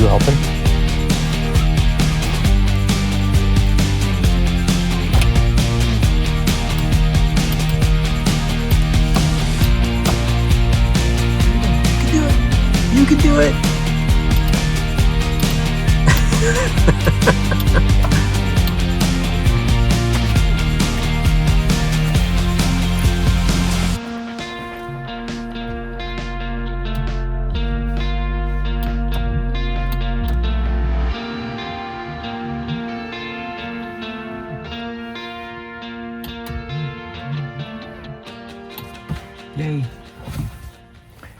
You helping? You can do it. Yay.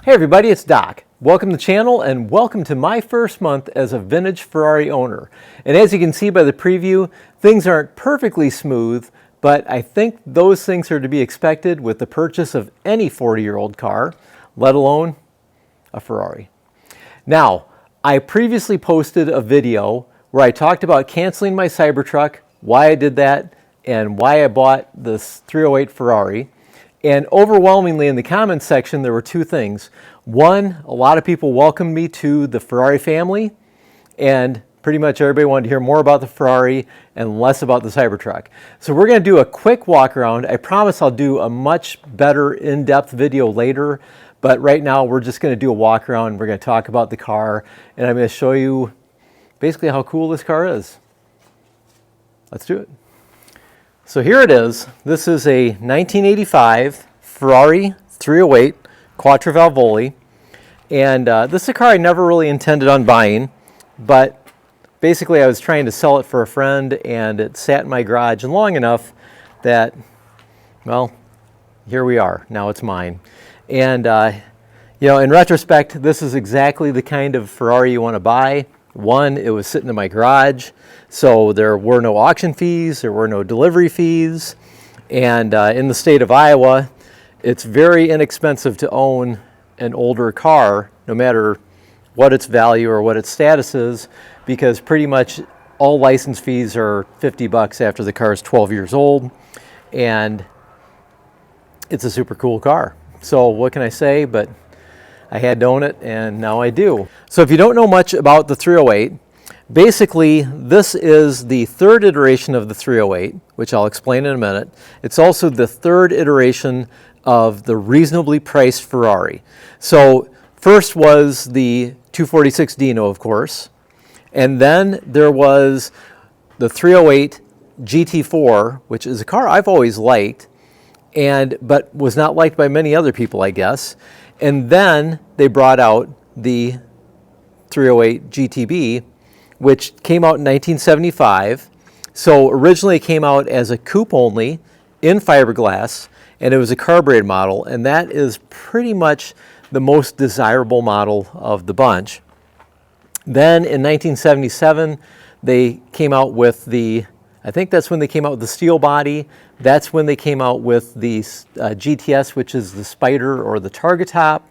Hey everybody, it's Doc. Welcome to the channel and welcome to my first month as a vintage Ferrari owner. And as you can see by the preview, things aren't perfectly smooth, but I think those things are to be expected with the purchase of any 40-year-old car, let alone a Ferrari. Now, I previously posted a video where I talked about canceling my Cybertruck, why I did that, and why I bought this 308 Ferrari. And overwhelmingly in the comments section, there were two things. One, a lot of people welcomed me to the Ferrari family, and pretty much everybody wanted to hear more about the Ferrari and less about the Cybertruck. So we're going to do a quick walk around. I promise I'll do a much better in-depth video later, but right now we're just going to do a walk around. We're going to talk about the car, and I'm going to show you basically how cool this car is. Let's do it. So here it is. This is a 1985 Ferrari 308 Quattrovalvoli, and this is a car I never really intended on buying, but basically I was trying to sell it for a friend, and it sat in my garage long enough that, well, here we are. Now it's mine. And you know, in retrospect, this is exactly the kind of Ferrari you want to buy. One, it was sitting in my garage, so there were no auction fees, there were no delivery fees, and in the state of Iowa, it's very inexpensive to own an older car, no matter what its value or what its status is, because pretty much all license fees are $50 after the car is 12 years old, and it's a super cool car. So what can I say, but I had to own it, and now I do. So if you don't know much about the 308, basically this is the third iteration of the 308, which I'll explain in a minute. It's also the third iteration of the reasonably priced Ferrari. So first was the 246 Dino, of course, and then there was the 308 GT4, which is a car I've always liked, but was not liked by many other people, I guess. And then they brought out the 308 GTB, which came out in 1975. So originally it came out as a coupe only in fiberglass, and it was a carbureted model, and that is pretty much the most desirable model of the bunch. Then in 1977, they came out with the I think that's when they came out with the steel body. That's when they came out with the GTS, which is the Spider or the Targa top.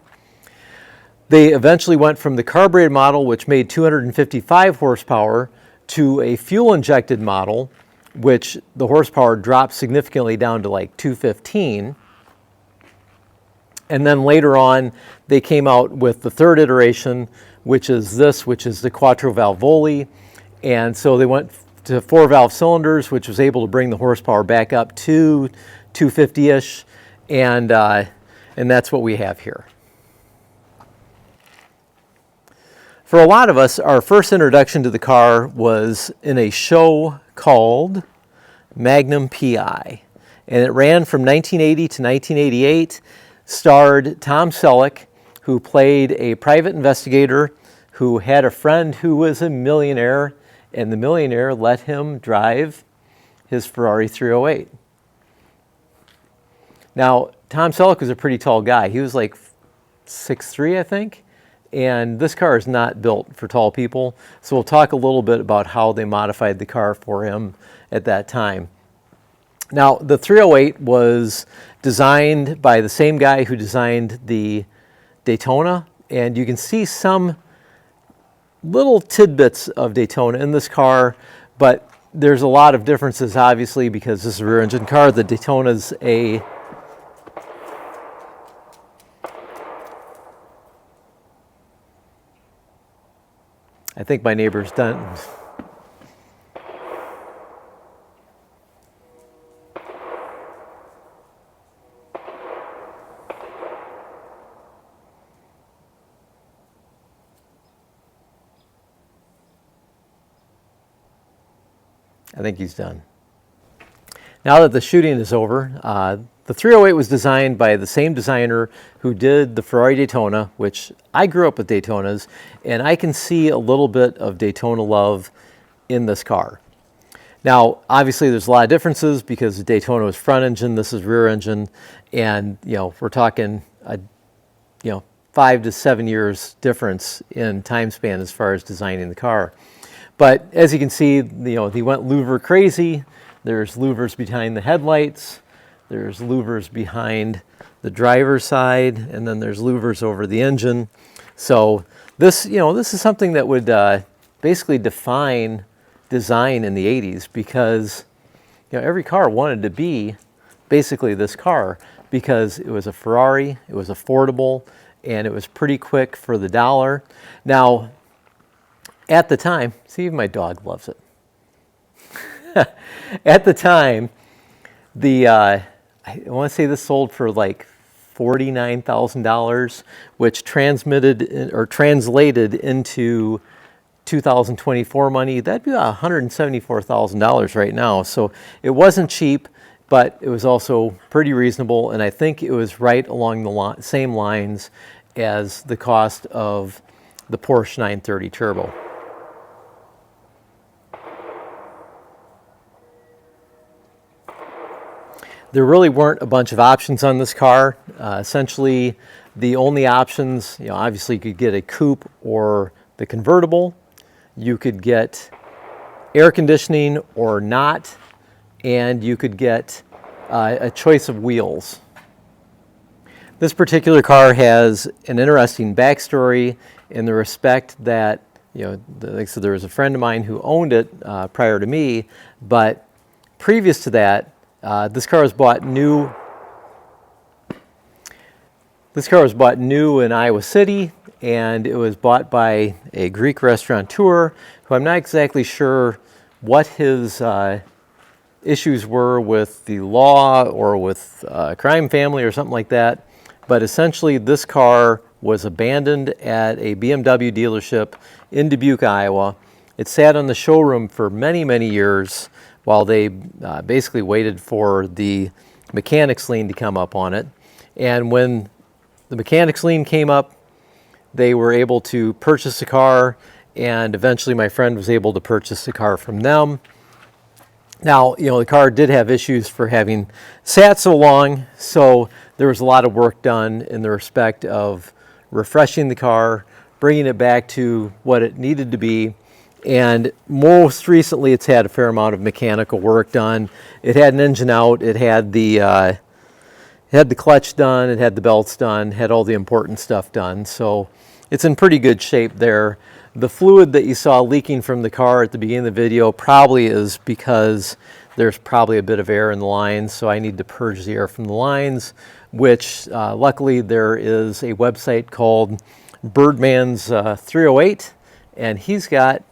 They eventually went from the carbureted model, which made 255 horsepower, to a fuel-injected model, which the horsepower dropped significantly down to like 215. And then later on, they came out with the third iteration, which is this, which is the Quattro Valvoli. And so they went to 4-valve cylinders, which was able to bring the horsepower back up to 250-ish. And that's what we have here. For a lot of us, our first introduction to the car was in a show called Magnum PI. And it ran from 1980 to 1988, starred Tom Selleck, who played a private investigator who had a friend who was a millionaire, and the millionaire let him drive his Ferrari 308. Now, Tom Selleck was a pretty tall guy. He was like 6'3", I think. And this car is not built for tall people. So we'll talk a little bit about how they modified the car for him at that time. Now, the 308 was designed by the same guy who designed the Daytona. And you can see some little tidbits of Daytona in this car, but there's a lot of differences, obviously, because this is a rear engine car. The Daytona's I think my neighbor's done. I think he's done. Now that the shooting is over, the 308 was designed by the same designer who did the Ferrari Daytona, which I grew up with Daytonas, and I can see a little bit of Daytona love in this car. Now, obviously, there's a lot of differences because the Daytona was front engine, this is rear engine, and we're talking 5 to 7 years difference in time span as far as designing the car. But as you can see, they went louver crazy. There's louvers behind the headlights. There's louvers behind the driver's side, and then there's louvers over the engine. So this is something that would basically define design in the 80s, because every car wanted to be basically this car because it was a Ferrari, it was affordable, and it was pretty quick for the dollar. Now, at the time, see, even my dog loves it. At the time, I want to say this sold for like $49,000, which translated into 2024 money. That'd be about $174,000 right now. So it wasn't cheap, but it was also pretty reasonable, and I think it was right along the same lines as the cost of the Porsche 930 Turbo. There really weren't a bunch of options on this car. Essentially, the only options, obviously you could get a coupe or the convertible. You could get air conditioning or not, and you could get a choice of wheels. This particular car has an interesting backstory in the respect that, like I said, there was a friend of mine who owned it prior to me, but previous to that, this car was bought new. This car was bought new in Iowa City, and it was bought by a Greek restaurateur who I'm not exactly sure what his issues were with the law or with a crime family or something like that. But essentially, this car was abandoned at a BMW dealership in Dubuque, Iowa. It sat on the showroom for many, many years while they basically waited for the mechanics lien to come up on it. And when the mechanics lien came up, they were able to purchase the car, and eventually my friend was able to purchase the car from them. Now, the car did have issues for having sat so long, so there was a lot of work done in the respect of refreshing the car, bringing it back to what it needed to be, And most recently it's had a fair amount of mechanical work done. It had an engine out, it had the clutch done, it had the belts done, had all the important stuff done. So it's in pretty good shape there. The fluid that you saw leaking from the car at the beginning of the video probably is because there's probably a bit of air in the lines, so I need to purge the air from the lines, which luckily there is a website called Birdman's 308, and he's got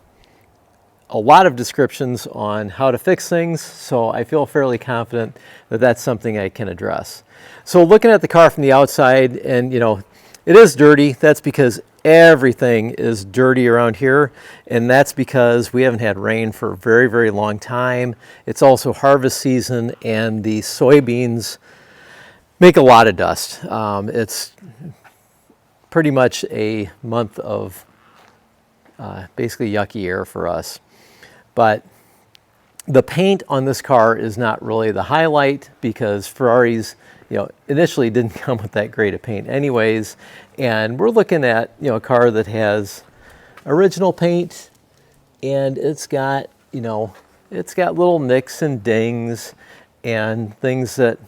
a lot of descriptions on how to fix things, so I feel fairly confident that that's something I can address. So looking at the car from the outside, and you know, it is dirty. That's because everything is dirty around here, and that's because we haven't had rain for a very, very long time. It's also harvest season, and the soybeans make a lot of dust. It's pretty much a month of basically yucky air for us. But the paint on this car is not really the highlight, because Ferraris, you know, initially didn't come with that great of paint anyways. And we're looking at, you know, a car that has original paint, and it's got, you know, it's got little nicks and dings and things that,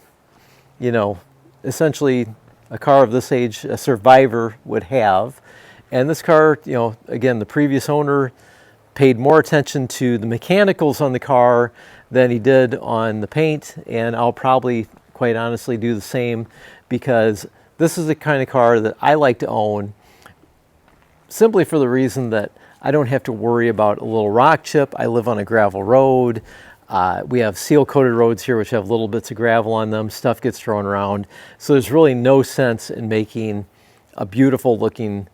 you know, essentially a car of this age, a survivor, would have. And this car, you know, again, the previous owner paid more attention to the mechanicals on the car than he did on the paint, and I'll probably, quite honestly, do the same, because this is the kind of car that I like to own, simply for the reason that I don't have to worry about a little rock chip. I live on a gravel road. We have seal-coated roads here which have little bits of gravel on them. Stuff gets thrown around. So there's really no sense in making a beautiful looking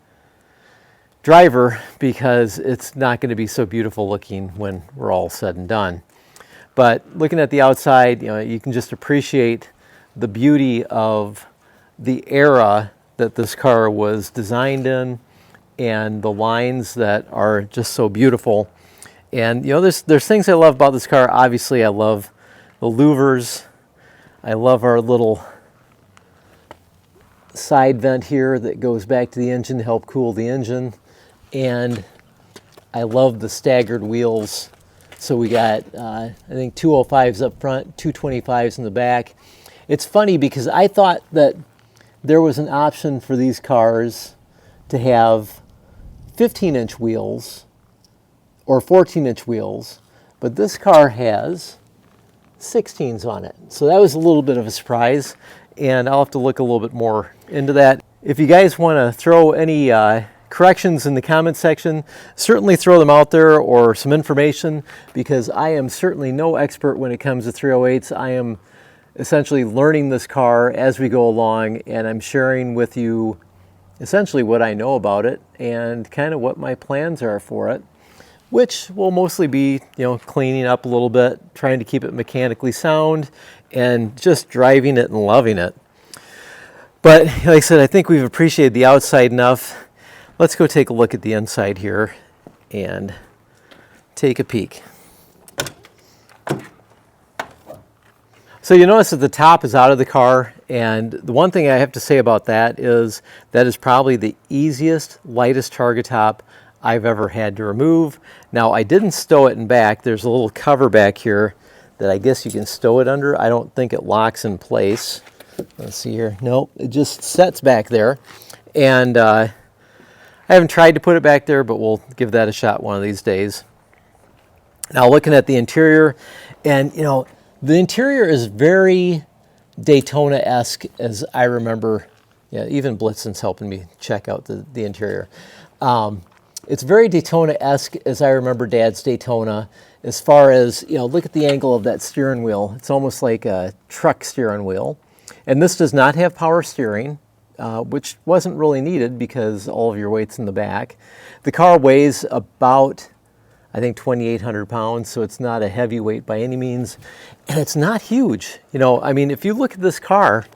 driver, because it's not going to be so beautiful looking when we're all said and done. But looking at the outside, you know, you can just appreciate the beauty of the era that this car was designed in, and the lines that are just so beautiful. And you know, there's things I love about this car. Obviously, I love the louvers. I love our little side vent here that goes back to the engine to help cool the engine. And I love the staggered wheels. So we got, I think, 205s up front, 225s in the back. It's funny because I thought that there was an option for these cars to have 15-inch wheels or 14-inch wheels, but this car has 16s on it. So that was a little bit of a surprise, and I'll have to look a little bit more into that. If you guys want to throw any corrections in the comment section, certainly throw them out there, or some information, because I am certainly no expert when it comes to 308s. I am essentially learning this car as we go along, and I'm sharing with you essentially what I know about it and kind of what my plans are for it, which will mostly be, you know, cleaning up a little bit, trying to keep it mechanically sound, and just driving it and loving it. But like I said, I think we've appreciated the outside enough. Let's go take a look at the inside here and take a peek. So you notice that the top is out of the car, and the one thing I have to say about that is probably the easiest, lightest target top I've ever had to remove. Now, I didn't stow it in back. There's a little cover back here that I guess you can stow it under. I don't think it locks in place. Let's see here. Nope, it just sets back there. And I haven't tried to put it back there, but we'll give that a shot one of these days. Now, looking at the interior, and you know, the interior is very Daytona-esque, as I remember. Yeah, even Blitzen's helping me check out the interior. It's very Daytona-esque as I remember Dad's Daytona, as far as, you know, look at the angle of that steering wheel. It's almost like a truck steering wheel. And this does not have power steering, which wasn't really needed because all of your weight's in the back. The car weighs about, I think, 2,800 pounds, so it's not a heavyweight by any means. And it's not huge. You know, I mean, if you look at this car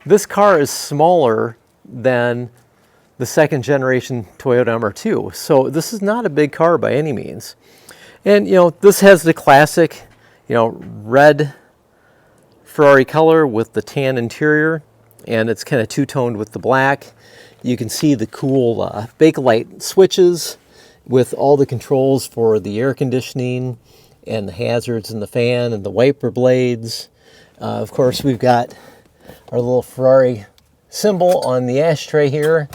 is smaller than the second generation Toyota MR2. So this is not a big car by any means. And, you know, this has the classic, you know, red Ferrari color with the tan interior, and it's kind of two-toned with the black. You can see the cool Bakelite switches with all the controls for the air conditioning and the hazards and the fan and the wiper blades. Of course, we've got our little Ferrari symbol on the ashtray here.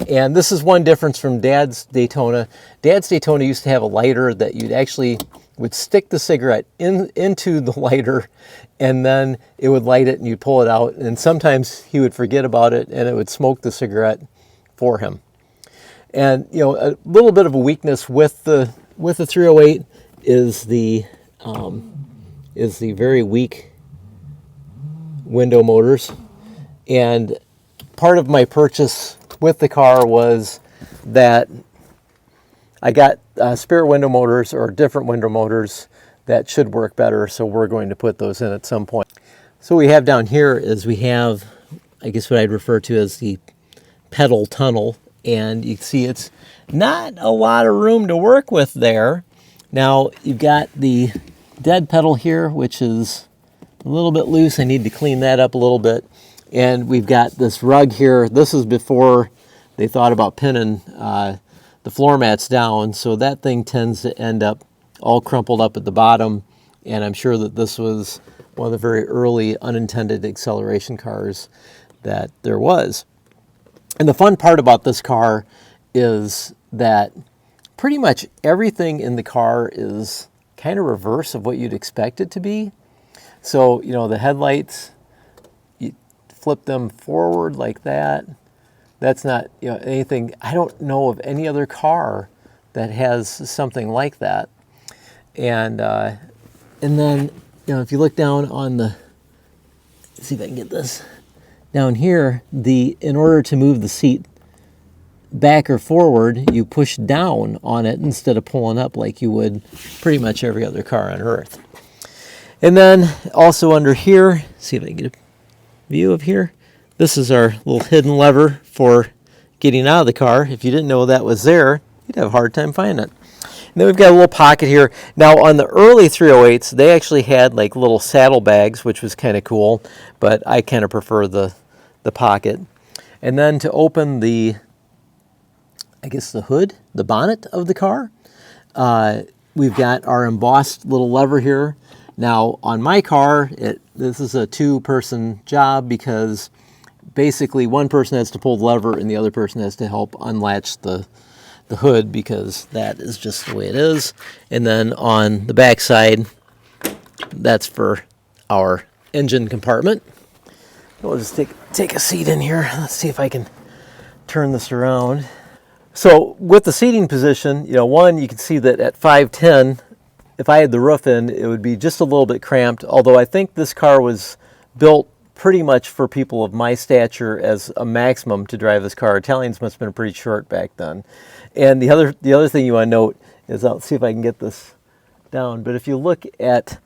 And this is one difference from Dad's Daytona. Dad's Daytona used to have a lighter that you'd actually would stick the cigarette into the lighter, and then it would light it and you'd pull it out. And sometimes he would forget about it and it would smoke the cigarette for him. And you know, a little bit of a weakness with the 308 is the very weak window motors. And part of my purchase with the car was that I got spare window motors, or different window motors that should work better, so we're going to put those in at some point. So what we have down here is we have, I guess what I'd refer to as the pedal tunnel, and you can see it's not a lot of room to work with there. Now you've got the dead pedal here, which is a little bit loose. I need to clean that up a little bit. And we've got this rug here. This is before they thought about pinning the floor mats down, so that thing tends to end up all crumpled up at the bottom, and I'm sure that this was one of the very early unintended acceleration cars that there was. And the fun part about this car is that pretty much everything in the car is kind of reverse of what you'd expect it to be. So, you know, the headlights, you flip them forward like that. That's not, you know, anything. I don't know of any other car that has something like that. And then, you know, if you look down on the, let's see if I can get this down here, in order to move the seat back or forward, you push down on it instead of pulling up like you would pretty much every other car on earth. And then also under here, see if I can get a view of here. This is our little hidden lever for getting out of the car. If you didn't know that was there, you'd have a hard time finding it. And then we've got a little pocket here. Now on the early 308s, they actually had like little saddle bags, which was kind of cool, but I kind of prefer the pocket. And then to open the, I guess the hood, the bonnet of the car, we've got our embossed little lever here. Now on my car, this is a two-person job because basically one person has to pull the lever and the other person has to help unlatch the hood, because that is just the way it is. And then on the back side, that's for our engine compartment. We'll just take a seat in here. Let's see if I can turn this around. So with the seating position, you know, one, you can see that at 5'10", if I had the roof in, it would be just a little bit cramped, although I think this car was built pretty much for people of my stature as a maximum to drive this car. Italians must have been pretty short back then. And the other thing you want to note is, I'll see if I can get this down, but if you look at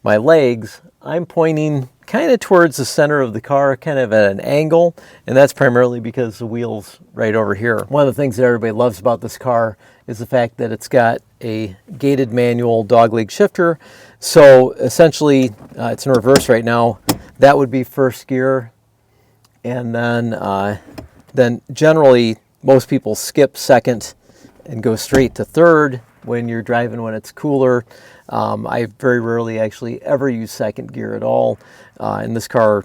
my legs, I'm pointing kind of towards the center of the car, kind of at an angle, and that's primarily because the wheel's right over here. One of the things that everybody loves about this car is the fact that it's got a gated manual dogleg shifter. So essentially, it's in reverse right now. That would be first gear, and then generally most people skip second and go straight to third when you're driving when it's cooler. I very rarely actually ever use second gear at all, and this car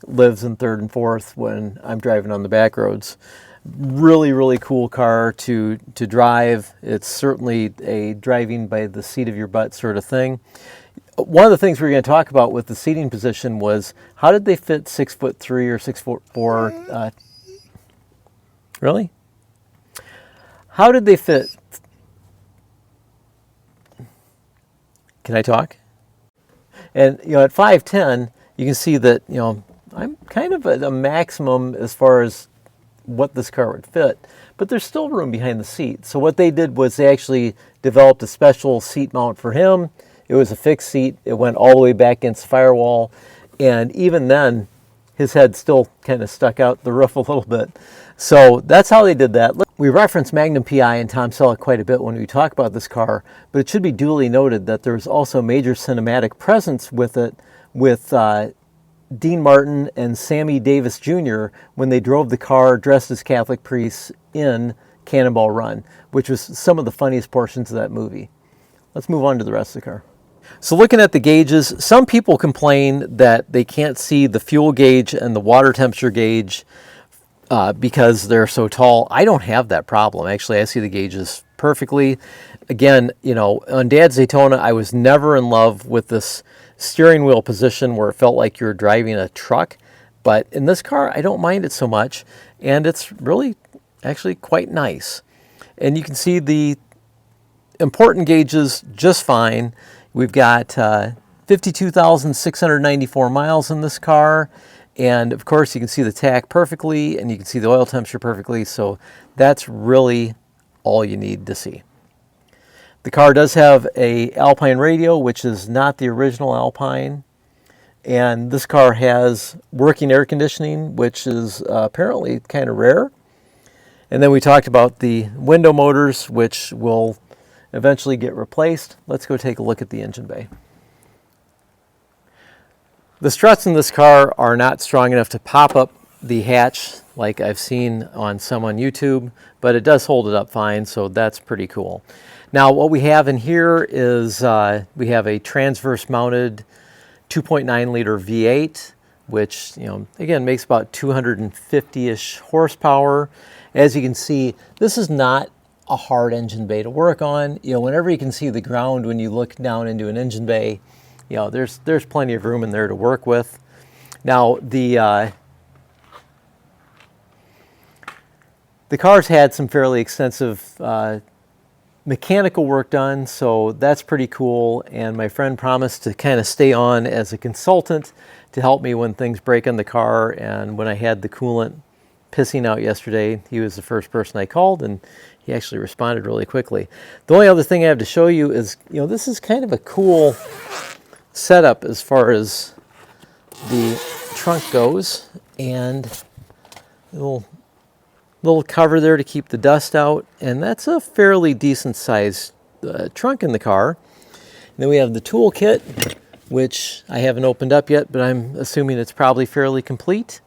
lives in third and fourth when I'm driving on the back roads. Really, really cool car to drive. It's certainly a driving by the seat of your butt sort of thing. One of the things we were going to talk about with the seating position was, how did they fit 6'3" or 6'4"? Really? How did they fit? Can I talk? And you know, at 5'10", you can see that, you know, I'm kind of at a maximum as far as what this car would fit, but there's still room behind the seat. So what they did was they actually developed a special seat mount for him. It was a fixed seat. It went all the way back against the firewall, and even then, his head still kind of stuck out the roof a little bit. So that's how they did that. We reference Magnum PI and Tom Selleck quite a bit when we talk about this car, but it should be duly noted that there's also major cinematic presence with it, with Dean Martin and Sammy Davis Jr. when they drove the car dressed as Catholic priests in Cannonball Run, which was some of the funniest portions of that movie. Let's move on to the rest of the car. So looking at the gauges, some people complain that they can't see the fuel gauge and the water temperature gauge because they're so tall. I don't have that problem. Actually, I see the gauges perfectly. Again, you know, on Dad's Daytona, I was never in love with this steering wheel position where it felt like you were driving a truck. But in this car, I don't mind it so much. And it's really actually quite nice. And you can see the important gauges just fine. We've got 52,694 miles in this car. And of course, you can see the tach perfectly and you can see the oil temperature perfectly. So that's really all you need to see. The car does have a Alpine radio, which is not the original Alpine. And this car has working air conditioning, which is apparently kind of rare. And then we talked about the window motors, which will eventually get replaced. Let's go take a look at the engine bay. The struts in this car are not strong enough to pop up the hatch like I've seen on some on YouTube, but it does hold it up fine, so that's pretty cool. Now what we have in here is we have a transverse mounted 2.9 liter V8, which, you know, again makes about 250-ish horsepower. As you can see, this is not a hard engine bay to work on. You know, whenever you can see the ground when you look down into an engine bay, you know, there's plenty of room in there to work with. Now the car's had some fairly extensive mechanical work done, so that's pretty cool. And my friend promised to kind of stay on as a consultant to help me when things break on the car. And when I had the coolant pissing out yesterday, he was the first person I called, and he actually responded really quickly. The only other thing I have to show you is, you know, this is kind of a cool setup as far as the trunk goes, and little cover there to keep the dust out, and that's a fairly decent sized trunk in the car. And then we have the tool kit, which I haven't opened up yet, but I'm assuming it's probably fairly complete.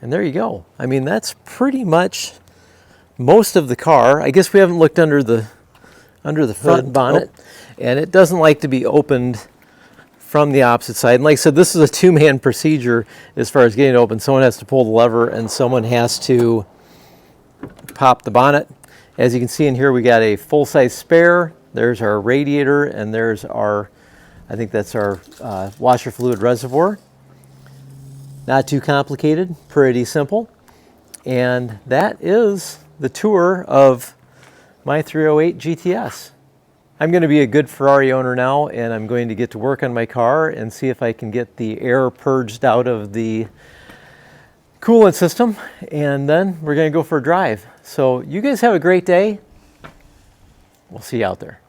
And there you go. I mean, that's pretty much most of the car. I guess we haven't looked under the front bonnet, and it doesn't like to be opened from the opposite side. And like I said, this is a two-man procedure as far as getting it open. Someone has to pull the lever and someone has to pop the bonnet. As you can see in here, we got a full-size spare. There's our radiator, and there's our, I think that's our washer fluid reservoir. Not too complicated, pretty simple. And that is the tour of my 308 GTS. I'm going to be a good Ferrari owner now, and I'm going to get to work on my car and see if I can get the air purged out of the coolant system, and then we're going to go for a drive. So you guys have a great day. We'll see you out there.